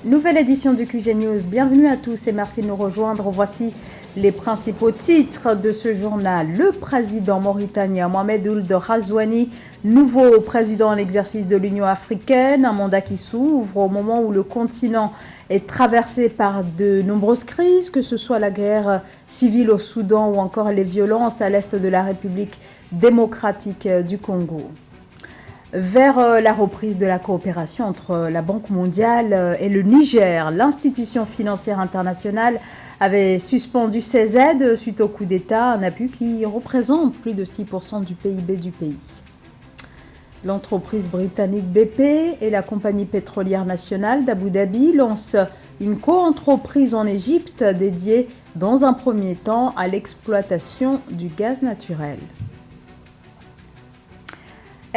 Nouvelle édition du QG News. Bienvenue à tous et merci de nous rejoindre. Voici les principaux titres de ce journal. Le président mauritanien Mohamed Ould Ghazouani, nouveau président en exercice de l'Union africaine, un mandat qui s'ouvre au moment où le continent est traversé par de nombreuses crises, que ce soit la guerre civile au Soudan ou encore les violences à l'est de la République démocratique du Congo. Vers la reprise de la coopération entre la Banque mondiale et le Niger, l'institution financière internationale avait suspendu ses aides suite au coup d'État, un appui qui représente plus de 6% du PIB du pays. L'entreprise britannique BP et la compagnie pétrolière nationale d'Abu Dhabi lancent une co-entreprise en Égypte dédiée dans un premier temps à l'exploitation du gaz naturel.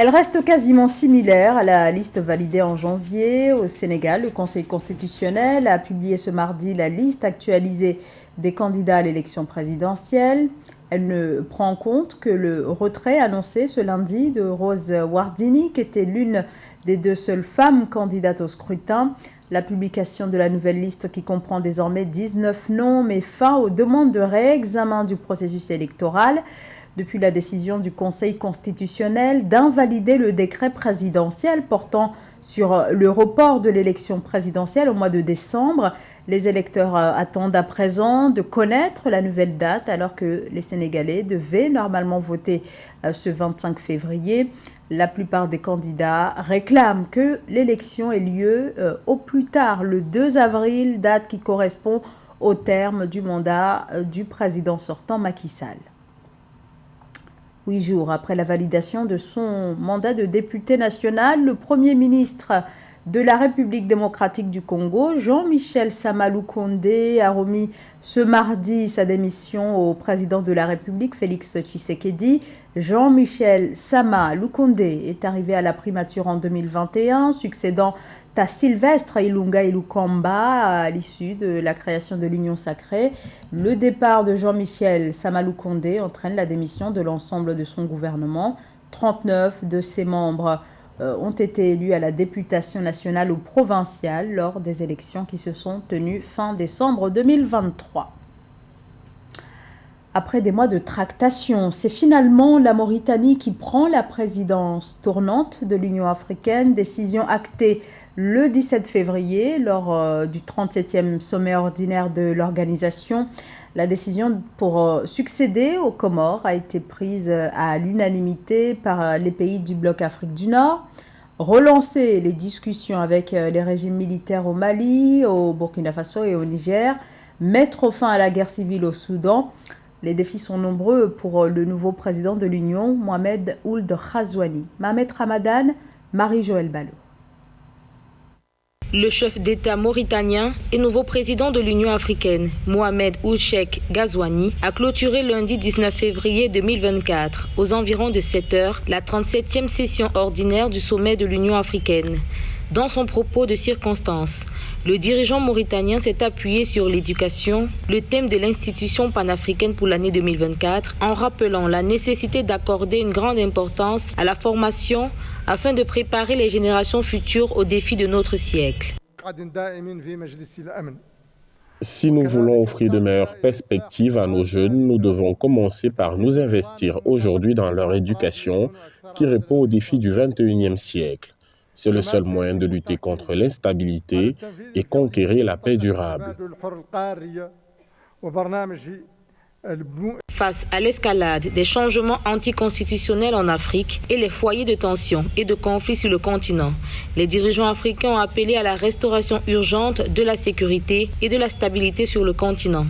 Elle reste quasiment similaire à la liste validée en janvier. Au Sénégal, le Conseil constitutionnel a publié ce mardi la liste actualisée des candidats à l'élection présidentielle. Elle ne prend en compte que le retrait annoncé ce lundi de Rose Wardini, qui était l'une des deux seules femmes candidates au scrutin. La publication de la nouvelle liste, qui comprend désormais 19 noms, met fin aux demandes de réexamen du processus électoral. Depuis la décision du Conseil constitutionnel d'invalider le décret présidentiel portant sur le report de l'élection présidentielle au mois de décembre, les électeurs attendent à présent de connaître la nouvelle date alors que les Sénégalais devaient normalement voter ce 25 février. La plupart des candidats réclament que l'élection ait lieu au plus tard le 2 avril, date qui correspond au terme du mandat du président sortant Macky Sall. 8 jours après la validation de son mandat de député national, le Premier ministre de la République démocratique du Congo, Jean-Michel Sama Lukonde, a remis ce mardi sa démission au président de la République, Félix Tshisekedi. Jean-Michel Sama Lukonde est arrivé à la primature en 2021, succédant à Sylvestre Ilunga Ilukamba à l'issue de la création de l'Union sacrée. Le départ de Jean-Michel Sama Lukonde entraîne la démission de l'ensemble de son gouvernement. 39 de ses membres ont été élus à la députation nationale ou provinciale lors des élections qui se sont tenues fin décembre 2023. Après des mois de tractation, c'est finalement la Mauritanie qui prend la présidence tournante de l'Union africaine, décision actée le 17 février lors du 37e sommet ordinaire de l'organisation. La décision pour succéder aux Comores a été prise à l'unanimité par les pays du bloc Afrique du Nord. Relancer les discussions avec les régimes militaires au Mali, au Burkina Faso et au Niger, mettre fin à la guerre civile au Soudan. Les défis sont nombreux pour le nouveau président de l'Union, Mohamed Ould Ghazouani. Mohamed Ramadan, Marie-Joëlle Ballot. Le chef d'État mauritanien et nouveau président de l'Union africaine, Mohamed Ould Ghazouani, a clôturé lundi 19 février 2024, aux environs de 7 heures, la 37e session ordinaire du sommet de l'Union africaine. Dans son propos de circonstance, le dirigeant mauritanien s'est appuyé sur l'éducation, le thème de l'institution panafricaine pour l'année 2024, en rappelant la nécessité d'accorder une grande importance à la formation afin de préparer les générations futures aux défis de notre siècle. Si nous voulons offrir de meilleures perspectives à nos jeunes, nous devons commencer par nous investir aujourd'hui dans leur éducation qui répond aux défis du 21e siècle. C'est le seul moyen de lutter contre l'instabilité et conquérir la paix durable. Face à l'escalade des changements anticonstitutionnels en Afrique et les foyers de tension et de conflits sur le continent, les dirigeants africains ont appelé à la restauration urgente de la sécurité et de la stabilité sur le continent.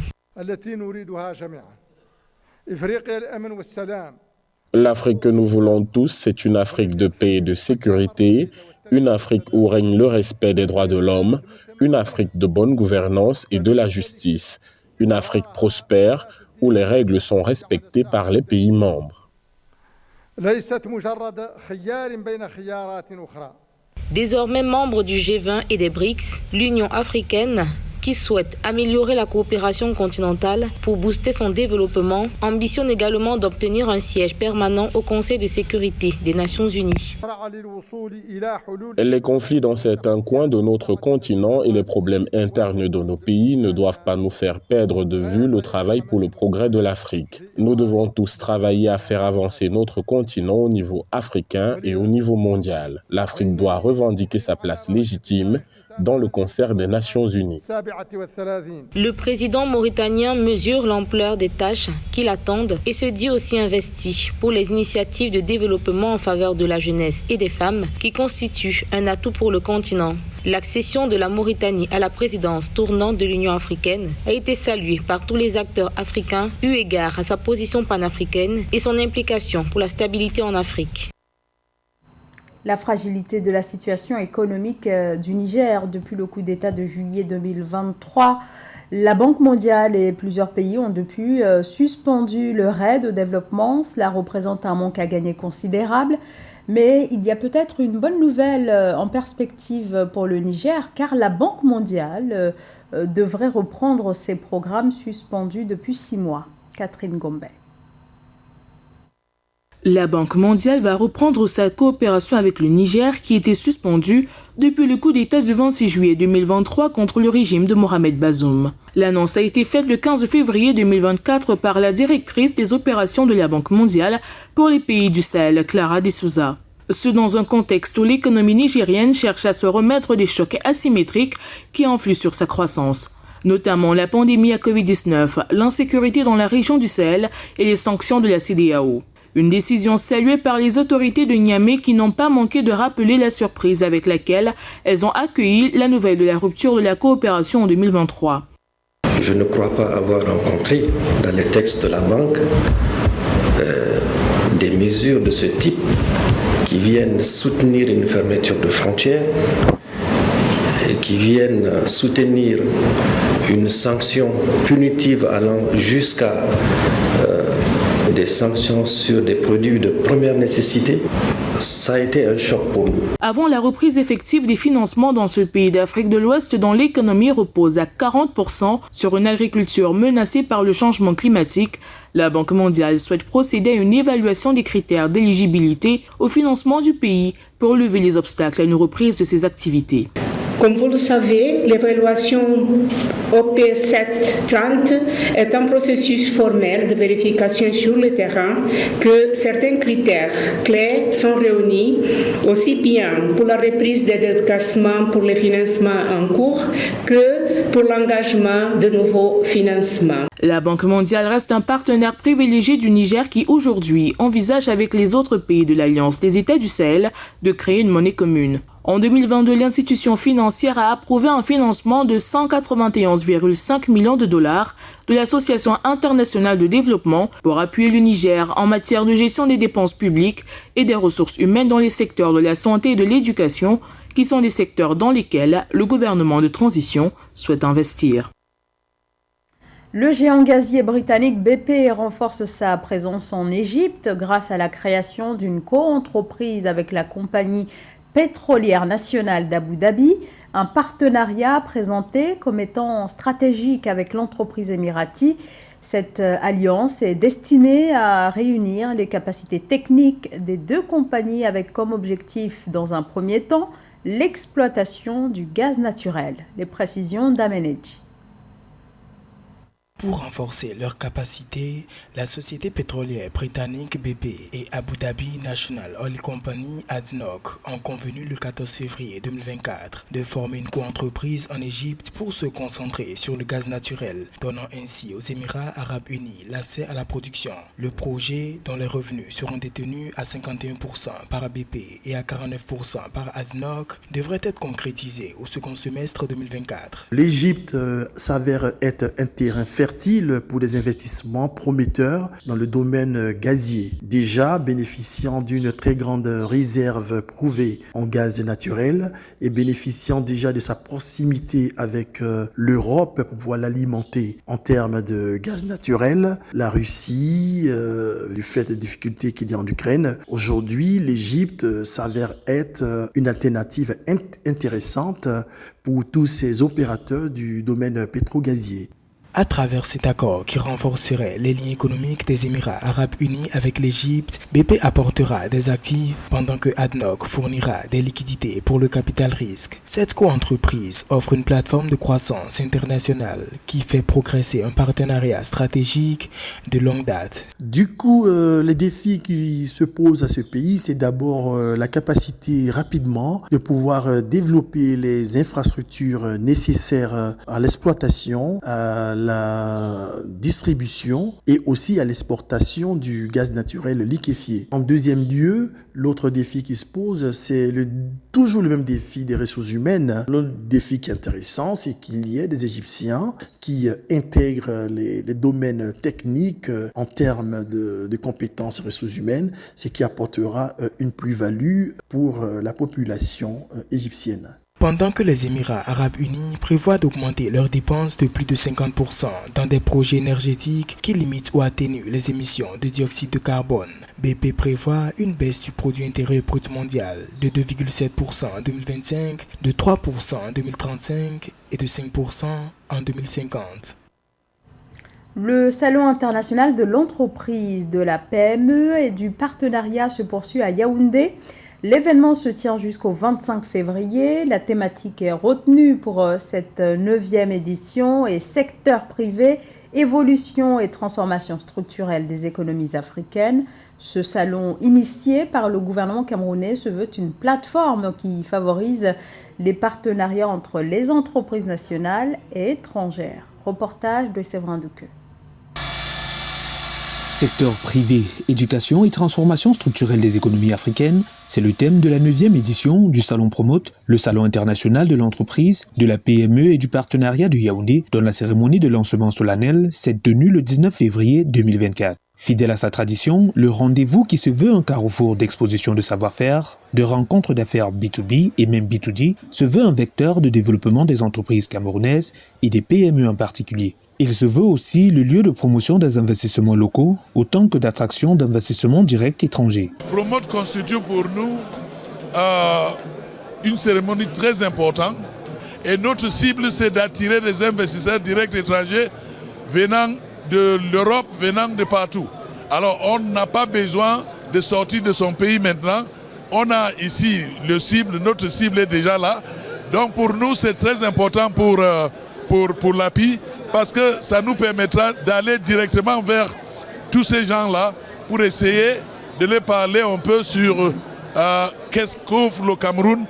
L'Afrique que nous voulons tous, c'est une Afrique de paix et de sécurité, une Afrique où règne le respect des droits de l'homme, une Afrique de bonne gouvernance et de la justice, une Afrique prospère où les règles sont respectées par les pays membres. Désormais membre du G20 et des BRICS, l'Union africaine qui souhaite améliorer la coopération continentale pour booster son développement, ambitionne également d'obtenir un siège permanent au Conseil de sécurité des Nations Unies. Les conflits dans certains coins de notre continent et les problèmes internes de nos pays ne doivent pas nous faire perdre de vue le travail pour le progrès de l'Afrique. Nous devons tous travailler à faire avancer notre continent au niveau africain et au niveau mondial. L'Afrique doit revendiquer sa place légitime dans le concert des Nations Unies. Le président mauritanien mesure l'ampleur des tâches qui l'attendent et se dit aussi investi pour les initiatives de développement en faveur de la jeunesse et des femmes qui constituent un atout pour le continent. L'accession de la Mauritanie à la présidence tournante de l'Union africaine a été saluée par tous les acteurs africains eu égard à sa position panafricaine et son implication pour la stabilité en Afrique. La fragilité de la situation économique du Niger depuis le coup d'État de juillet 2023. La Banque mondiale et plusieurs pays ont depuis suspendu leur aide au développement. Cela représente un manque à gagner considérable. Mais il y a peut-être une bonne nouvelle en perspective pour le Niger, car la Banque mondiale devrait reprendre ses programmes suspendus depuis 6 mois. Catherine Gombe. La Banque mondiale va reprendre sa coopération avec le Niger qui était suspendue depuis le coup d'État du 26 juillet 2023 contre le régime de Mohamed Bazoum. L'annonce a été faite le 15 février 2024 par la directrice des opérations de la Banque mondiale pour les pays du Sahel, Clara De Souza. Ce dans un contexte où l'économie nigérienne cherche à se remettre des chocs asymétriques qui influent sur sa croissance. Notamment la pandémie à Covid-19, l'insécurité dans la région du Sahel et les sanctions de la CEDEAO. Une décision saluée par les autorités de Niamey qui n'ont pas manqué de rappeler la surprise avec laquelle elles ont accueilli la nouvelle de la rupture de la coopération en 2023. Je ne crois pas avoir rencontré dans les textes de la Banque des mesures de ce type qui viennent soutenir une fermeture de frontières et qui viennent soutenir une sanction punitive allant jusqu'à des sanctions sur des produits de première nécessité. Ça a été un choc pour nous. Avant la reprise effective des financements dans ce pays d'Afrique de l'Ouest dont l'économie repose à 40% sur une agriculture menacée par le changement climatique, la Banque mondiale souhaite procéder à une évaluation des critères d'éligibilité au financement du pays pour lever les obstacles à une reprise de ses activités. Comme vous le savez, l'évaluation OP730 est un processus formel de vérification sur le terrain que certains critères clés sont réunis, aussi bien pour la reprise des déclassements pour les financements en cours que pour l'engagement de nouveaux financements. La Banque mondiale reste un partenaire privilégié du Niger qui aujourd'hui envisage avec les autres pays de l'Alliance des États du Sahel de créer une monnaie commune. En 2022, l'institution financière a approuvé un financement de 191,5 millions de dollars de l'Association internationale de développement pour appuyer le Niger en matière de gestion des dépenses publiques et des ressources humaines dans les secteurs de la santé et de l'éducation, qui sont des secteurs dans lesquels le gouvernement de transition souhaite investir. Le géant gazier britannique BP renforce sa présence en Égypte grâce à la création d'une co-entreprise avec la compagnie pétrolière nationale d'Abu Dhabi, un partenariat présenté comme étant stratégique avec l'entreprise émirati. Cette alliance est destinée à réunir les capacités techniques des deux compagnies avec comme objectif, dans un premier temps, l'exploitation du gaz naturel. Les précisions d'Amenedji. Pour renforcer leurs capacités, la société pétrolière britannique BP et Abu Dhabi National Oil Company ADNOC ont convenu le 14 février 2024 de former une co-entreprise en Égypte pour se concentrer sur le gaz naturel, donnant ainsi aux Émirats Arabes Unis l'accès à la production. Le projet, dont les revenus seront détenus à 51% par BP et à 49% par ADNOC, devrait être concrétisé au second semestre 2024. L'Égypte s'avère être un terrain fertile fertile pour des investissements prometteurs dans le domaine gazier, déjà bénéficiant d'une très grande réserve prouvée en gaz naturel et bénéficiant déjà de sa proximité avec l'Europe pour pouvoir l'alimenter en termes de gaz naturel. La Russie, du fait des difficultés qu'il y a en Ukraine, aujourd'hui l'Égypte s'avère être une alternative intéressante pour tous ces opérateurs du domaine pétro-gazier. À travers cet accord qui renforcerait les liens économiques des Émirats arabes unis avec l'Égypte, BP apportera des actifs pendant que ADNOC fournira des liquidités pour le capital risque. Cette co-entreprise offre une plateforme de croissance internationale qui fait progresser un partenariat stratégique de longue date. Du coup, les défis qui se posent à ce pays, c'est d'abord la capacité rapidement de pouvoir développer les infrastructures nécessaires à l'exploitation, à la distribution et aussi à l'exportation du gaz naturel liquéfié. En deuxième lieu, l'autre défi qui se pose, c'est toujours le même défi des ressources humaines. L'autre défi qui est intéressant, c'est qu'il y ait des Égyptiens qui intègrent les domaines techniques en termes de compétences ressources humaines, ce qui apportera une plus-value pour la population égyptienne. Pendant que les Émirats arabes unis prévoient d'augmenter leurs dépenses de plus de 50% dans des projets énergétiques qui limitent ou atténuent les émissions de dioxyde de carbone, BP prévoit une baisse du produit intérieur brut mondial de 2,7% en 2025, de 3% en 2035 et de 5% en 2050. Le Salon international de l'entreprise, de la PME et du partenariat se poursuit à Yaoundé. L'événement se tient jusqu'au 25 février. La thématique est retenue pour cette 9e édition et secteur privé, évolution et transformation structurelle des économies africaines. Ce salon initié par le gouvernement camerounais se veut une plateforme qui favorise les partenariats entre les entreprises nationales et étrangères. Reportage de Séverin Douqueux. Secteur privé, éducation et transformation structurelle des économies africaines, c'est le thème de la 9e édition du Salon Promote, le Salon international de l'entreprise, de la PME et du partenariat de Yaoundé, dont la cérémonie de lancement solennel s'est tenue le 19 février 2024. Fidèle à sa tradition, le rendez-vous qui se veut un carrefour d'exposition de savoir-faire, de rencontres d'affaires B2B et même B2D, se veut un vecteur de développement des entreprises camerounaises et des PME en particulier. Il se veut aussi le lieu de promotion des investissements locaux, autant que d'attraction d'investissements directs étrangers. Promote constitue pour nous une cérémonie très importante et notre cible c'est d'attirer des investisseurs directs étrangers venant de l'Europe, venant de partout. Alors on n'a pas besoin de sortir de son pays maintenant. On a ici notre cible est déjà là. Donc pour nous c'est très important pour l'API parce que ça nous permettra d'aller directement vers tous ces gens-là pour essayer de les parler un peu sur qu'est-ce qu'offre le Cameroun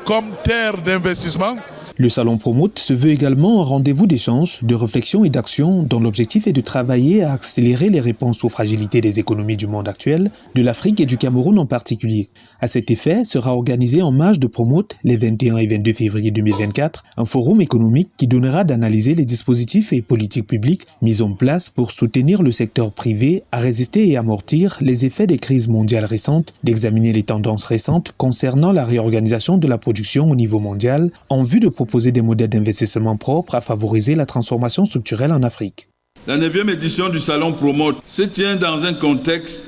comme terre d'investissement. Le Salon Promote se veut également un rendez-vous d'échange, de réflexion et d'action dont l'objectif est de travailler à accélérer les réponses aux fragilités des économies du monde actuel, de l'Afrique et du Cameroun en particulier. À cet effet, sera organisé en marge de Promote, les 21 et 22 février 2024, un forum économique qui donnera d'analyser les dispositifs et politiques publiques mis en place pour soutenir le secteur privé à résister et amortir les effets des crises mondiales récentes, d'examiner les tendances récentes concernant la réorganisation de la production au niveau mondial en vue de proposer des modèles d'investissement propres à favoriser la transformation structurelle en Afrique. La 9e édition du Salon Promote se tient dans un contexte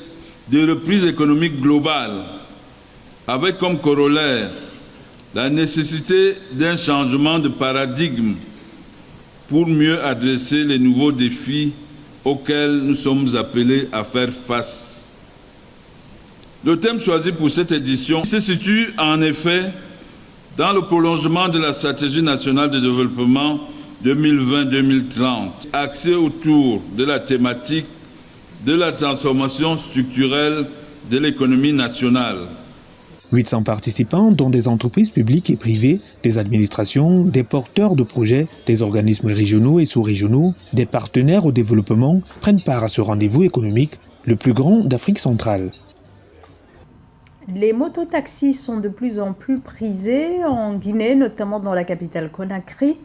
de reprise économique globale, avec comme corollaire la nécessité d'un changement de paradigme pour mieux adresser les nouveaux défis auxquels nous sommes appelés à faire face. Le thème choisi pour cette édition se situe en effet dans le prolongement de la stratégie nationale de développement 2020-2030, axée autour de la thématique de la transformation structurelle de l'économie nationale. 800 participants, dont des entreprises publiques et privées, des administrations, des porteurs de projets, des organismes régionaux et sous-régionaux, des partenaires au développement, prennent part à ce rendez-vous économique, le plus grand d'Afrique centrale. Les mototaxis sont de plus en plus prisés en Guinée, notamment dans la capitale Conakry.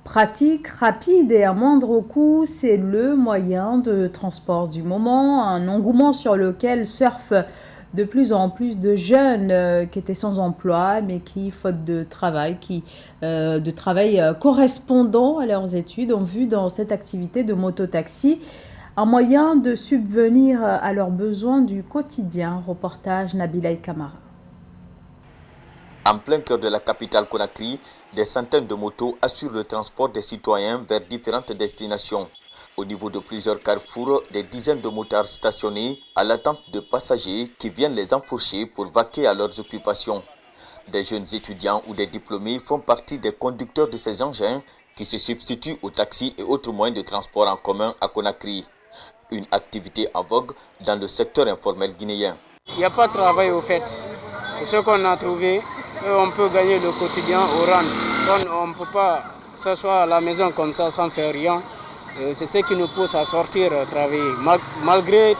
Pratique, rapide et à moindre coût, c'est le moyen de transport du moment, un engouement sur lequel surfent de plus en plus de jeunes qui étaient sans emploi, mais qui, faute de travail, correspondant à leurs études, ont vu dans cette activité de mototaxi un moyen de subvenir à leurs besoins du quotidien. Reportage Nabila Kamara. En plein cœur de la capitale Conakry, des centaines de motos assurent le transport des citoyens vers différentes destinations. Au niveau de plusieurs carrefours, des dizaines de motards stationnés à l'attente de passagers qui viennent les enfourcher pour vaquer à leurs occupations. Des jeunes étudiants ou des diplômés font partie des conducteurs de ces engins qui se substituent aux taxis et autres moyens de transport en commun à Conakry. Une activité en vogue dans le secteur informel guinéen. Il n'y a pas de travail au fait. C'est ce qu'on a trouvé. On peut gagner le quotidien au rang. On ne peut pas s'asseoir à la maison comme ça sans faire rien. C'est ce qui nous pousse à sortir travailler, malgré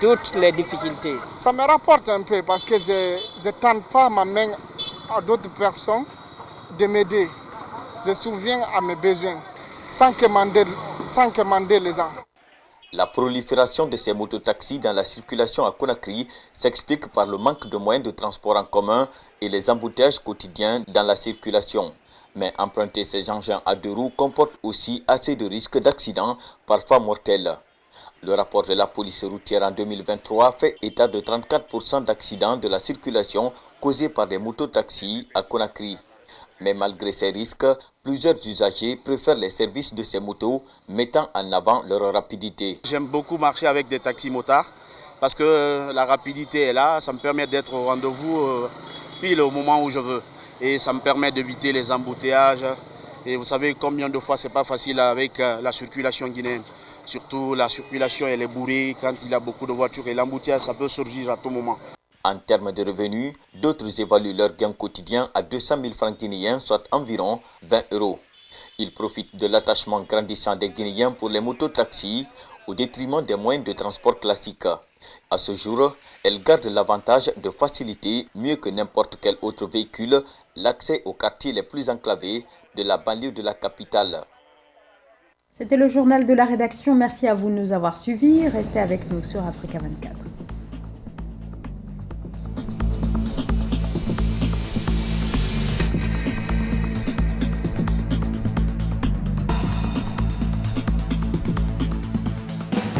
toutes les difficultés. Ça me rapporte un peu parce que je ne tente pas ma main à d'autres personnes de m'aider. Je souviens à mes besoins sans commander les gens. La prolifération de ces mototaxis dans la circulation à Conakry s'explique par le manque de moyens de transport en commun et les embouteillages quotidiens dans la circulation. Mais emprunter ces engins à deux roues comporte aussi assez de risques d'accidents, parfois mortels. Le rapport de la police routière en 2023 fait état de 34% d'accidents de la circulation causés par des mototaxis à Conakry. Mais malgré ces risques, plusieurs usagers préfèrent les services de ces motos, mettant en avant leur rapidité. J'aime beaucoup marcher avec des taxis motards parce que la rapidité est là, ça me permet d'être au rendez-vous pile au moment où je veux. Et ça me permet d'éviter les embouteillages. Et vous savez combien de fois c'est pas facile avec la circulation guinéenne. Surtout la circulation elle est bourrée quand il y a beaucoup de voitures et l'embouteillage ça peut surgir à tout moment. En termes de revenus, d'autres évaluent leur gain quotidien à 200 000 francs guinéens, soit environ 20 €. Ils profitent de l'attachement grandissant des Guinéens pour les mototaxis au détriment des moyens de transport classiques. À ce jour, elles gardent l'avantage de faciliter, mieux que n'importe quel autre véhicule, l'accès aux quartiers les plus enclavés de la banlieue de la capitale. C'était le journal de la rédaction. Merci à vous de nous avoir suivis. Restez avec nous sur Africa 24.